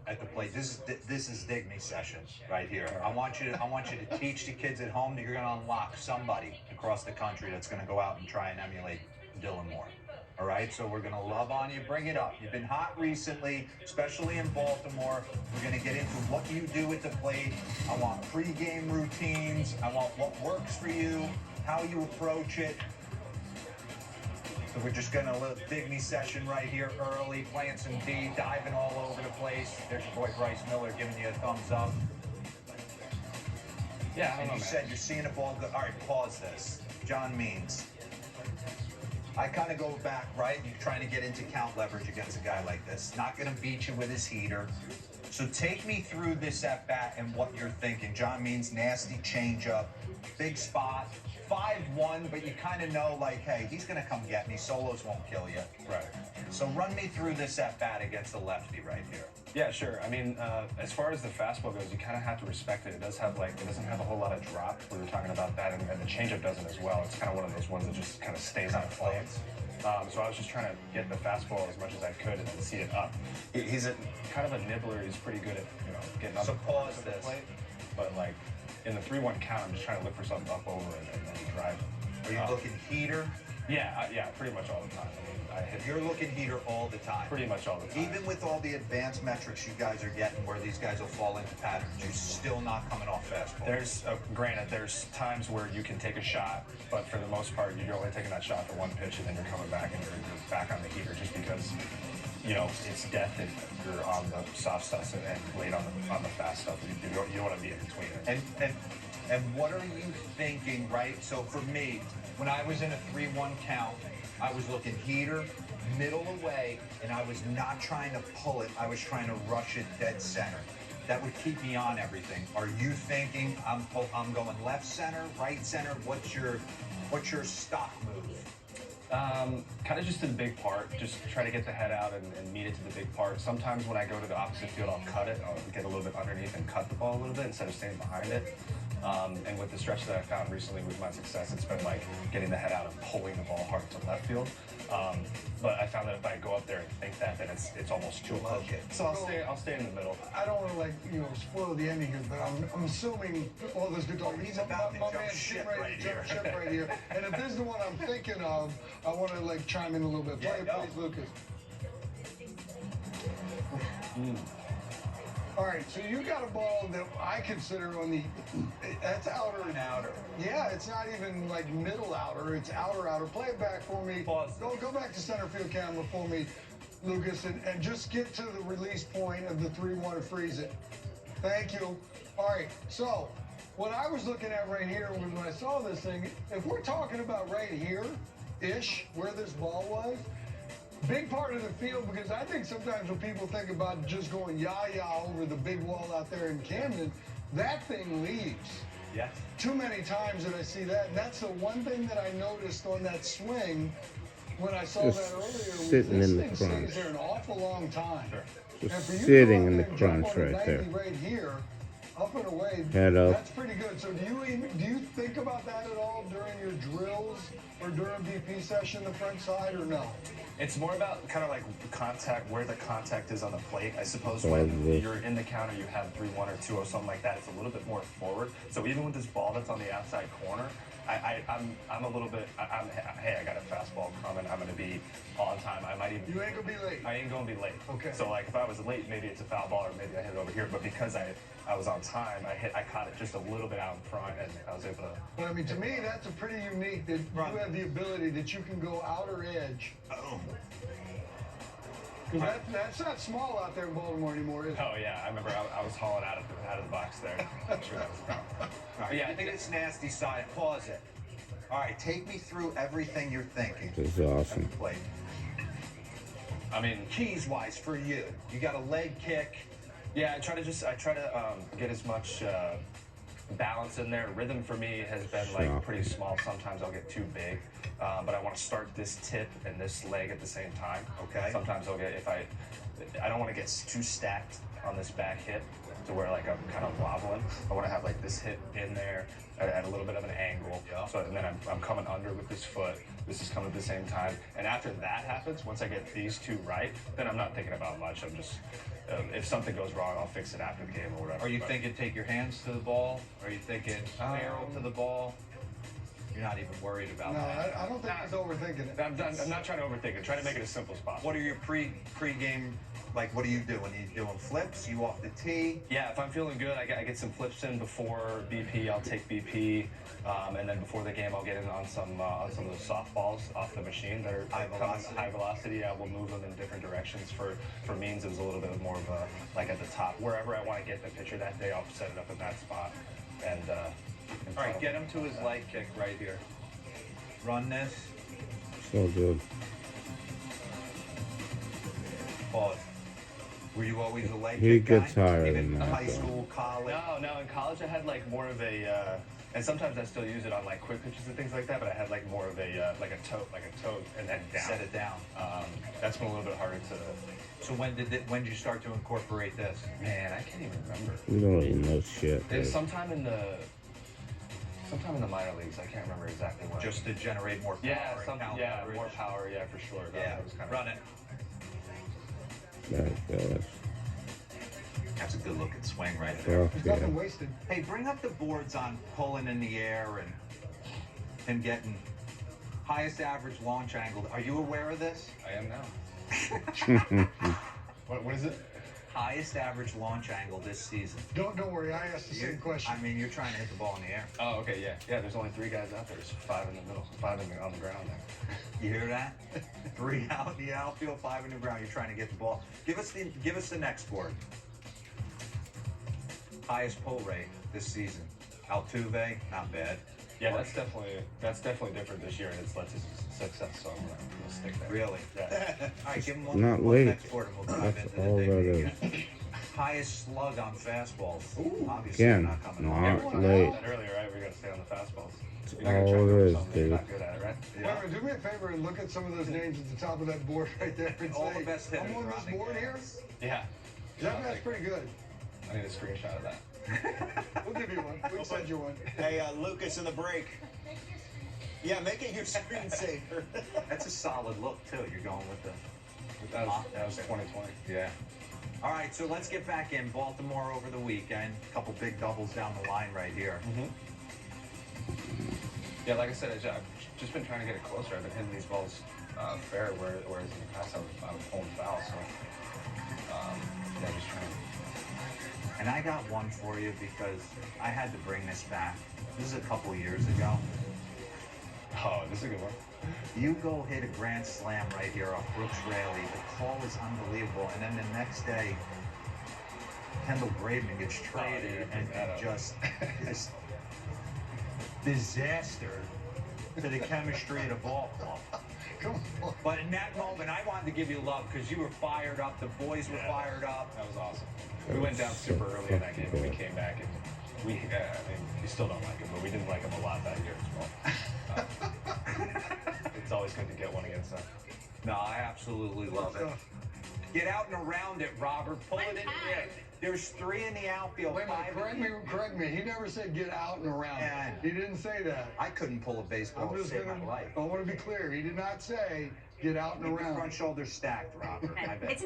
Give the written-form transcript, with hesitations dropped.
at the plate. This is dig me session right here. I want you to teach the kids at home that you're going to unlock somebody across the country that's going to go out and try and emulate Dylan Moore. All right, so we're going to love on you. Bring it up. You've been hot recently, especially in Baltimore. We're going to get into what you do at the plate. I want pregame routines. I want what works for you, how you approach it. So we're just getting a little dig me session right here early, playing some D, diving all over the place. There's your boy Bryce Miller giving you a thumbs up. Yeah, I don't know, You man. said you're seeing a ball go. All right, pause this. John Means. I kind of go back, right? You're trying to get into count leverage against a guy like this. Not going to beat you with his heater. So take me through this at bat and what you're thinking. John Means, nasty changeup, big spot, 5-1, but you kind of know, like, hey, he's going to come get me. Solos won't kill you. Right. So run me through this at bat against the lefty right here. Yeah, sure. I mean, as far as the fastball goes, you kind of have to respect it. It doesn't have a whole lot of drop. We were talking about that, and the changeup doesn't as well. It's kind of one of those ones that just kind of stays on the plate. So I was just trying to get the fastball as much as I could and then see it up. He's a kind of a nibbler. He's pretty good at getting up. So pause the this. plate. But like in the 3-1 count, I'm just trying to look for something up over it and then drive. Are you looking heater? Yeah, pretty much all the time. I mean, I hit You're looking heater all the time. pretty much all the time. Even with all the advanced metrics you guys are getting where these guys will fall into patterns, you're still not coming off fastball. Granted, there's times where you can take a shot, but for the most part, you're only taking that shot for one pitch, and then you're coming back and you're back on the heater just because, it's death if you're on the soft stuff and late on the fast stuff. You don't want to be in between it. And what are you thinking, right? So for me, when I was in a 3-1 count, I was looking heater, middle away, and I was not trying to pull it. I was trying to rush it dead center. That would keep me on everything. Are you thinking I'm going left center, right center? What's your stock move? Kind of just to the big part, just try to get the head out and meet it to the big part. Sometimes when I go to the opposite field, I'll cut it. I'll get a little bit underneath and cut the ball a little bit instead of staying behind it. And with the stretch that I found recently with my success, it's been like getting the head out and pulling the ball hard to left field. But I found that if I go up there and think that, then it's almost too much. Okay. So I'll stay in the middle. I don't want to spoil the ending here, but I'm assuming all this good talk. He's about to jump ship right jump ship right here. And if this is the one I'm thinking of, I want to chime in a little bit. Play, Yeah, please, Lucas. All right, so you got a ball that I consider on the, that's outer and outer. Yeah, it's not even like middle outer, it's outer. Play it back for me. Pause. Go back to center field camera for me, Lucas, and just get to the release point of the 3-1 and freeze it. Thank you. All right, so what I was looking at right here when I saw this thing, if we're talking about right here-ish, where this ball was, big part of the field, because I think sometimes when people think about just going yah-yah over the big wall out there in Camden, that thing leaves. Yes. Too many times that I see that, and that's the one thing that I noticed on that swing when I saw Just that earlier. Was sitting this in the thing crunch. stays there an awful long time. Just And for you to sitting go in the out there and crunch jump on a right there. 90 right here, up and away, Head up. that's pretty good. So do you think about that at all during your drills or during BP session, the front side, or no? It's more about kind of like the contact, where the contact is on the plate. I suppose Oh, when this. you're in the counter, you have 3-1 or 2-0, something like that. It's a little bit more forward. So even with this ball that's on the outside corner, I'm a little bit. Hey, I got a fastball coming. I'm going to be on time. I might even. You ain't gonna be late. I ain't going to be late. Okay. So like if I was late, maybe it's a foul ball or maybe I hit it over here. But because I was on time, I caught it just a little bit out in front and I was able to. But I mean, to me, that's a pretty unique that you have the ability that you can go outer edge. Boom. Because that's not small out there in Baltimore anymore, is it? Oh yeah, I remember I was hauling out of the box there. I'm sure that was a problem. All right, yeah, I think it's nasty side. Pause it. All right, take me through everything you're thinking. This is awesome. Play. I mean, Keys wise for you, you got a leg kick. yeah, I try to get as much balance in there. Rhythm for me has been like pretty small. Sometimes I'll get too big, but I want to start this tip and this leg at the same time. Okay. Sometimes I'll get I don't want to get too stacked on this back hit to where like I'm kind of wobbling. I want to have like this hit in there at a little bit of an angle. Yeah. So and then I'm coming under with this foot, This is coming at the same time. And after that happens, once I get these two right, then I'm not thinking about much. I'm just, if something goes wrong, I'll fix it after the game or whatever. Are you thinking take your hands to the ball? Are you thinking barrel to the ball? You're not even worried about No, that. I don't think he's overthinking it. I'm not trying to overthink it. Trying to make it as simple as possible. What are your pre-game, like, what are you doing? Are you doing flips? You off the tee? Yeah, if I'm feeling good, I get some flips in before BP. I'll take BP, and then before the game, I'll get in on some of those softballs off the machine that are high velocity. Yeah, we'll move them in different directions. For means, it was a little bit more of a like at the top, wherever I want to get the pitcher that day. I'll set it up in that spot, and all right, get him to his leg kick right here. Run this. So good. Pause. Were you always a leg He kick guy? gets higher Even than that, high though. school, college? No. In college, I had like more of a, and sometimes I still use it on like quick pitches and things like that. But I had like more of a like a toe, and then down. Set it down. That's been a little bit harder to. So when did you start to incorporate this? Man, I can't even remember. You don't even know shit. It was Dude. sometime in the minor leagues. I can't remember exactly when. Just to generate more power. yeah, and count leverage? more power. Yeah, for sure. Yeah, was kind of, run it. There it goes. That's a good looking swing right there. Fuck There's yeah. nothing wasted. Hey, bring up the boards on pulling in the air and him getting highest average launch angle. Are you aware of this? I am now. What is it? Highest average launch angle this season. Don't worry, I asked the same question. I mean, you're trying to hit the ball in the air. Oh, okay, yeah. There's only 3 guys out there. There's 5 in the middle, 5 on the ground there. You hear that? 3 out in the outfield, 5 in the ground. You're trying to get the ball. Give us the next board. Highest pull rate this season. Altuve, not bad. Yeah, that's definitely different this year, and it's led to success. So I'm gonna stick there. Really? Yeah. All right, give him one, Not one late. next board and we'll dive That's into all the that thing is. again. Highest slug on fastballs. Obviously, Again, not coming not off. Everyone late. Said earlier, right? We gotta stay on the fastballs. That's You're not gonna try all to it go for is, something you're dude. not good at it, right? Yeah. Wait, do me a favor and look at some of those names at the top of that board right there and All say, the best hitters I'm on are this on the board here? gas. Yeah. That's pretty good. I need a screenshot of that. We'll give you one. We'll send you one. Hey, Lucas in the break. Yeah, make it your screensaver. That's a solid look too. You're going with the. That was 2020. Yeah. All right, so let's get back in Baltimore over the weekend. A couple big doubles down the line right here. Yeah, like I said, I've just been trying to get it closer. I've been hitting these balls fair, whereas in the past I was pulling foul. So yeah, just trying. And I got one for you because I had to bring this back. This is a couple years ago. Oh, this is a good one. You go hit a grand slam right here off Brooks Raley. The call is unbelievable. And then the next day, Kendall Graveman gets traded and just this disaster to the chemistry of the ball club. Come on. But in that moment, I wanted to give you love because you were fired up. The boys were fired up. That was awesome. We went down super early in that game, and we came back, and we, I mean, we still don't like him, but we didn't like him a lot that year as well. It's always good to get one against them. No, I absolutely love it. Get out and around it, Robert. Pull it in there. There's 3 in the outfield. Wait a minute, 5 correct me. He never said get out and around. And- He didn't say that. I couldn't pull a baseball I'm to just save gonna, my life. I want to be clear. He did not say get out and Keep your around. front shoulder stacked, Robert. I bet.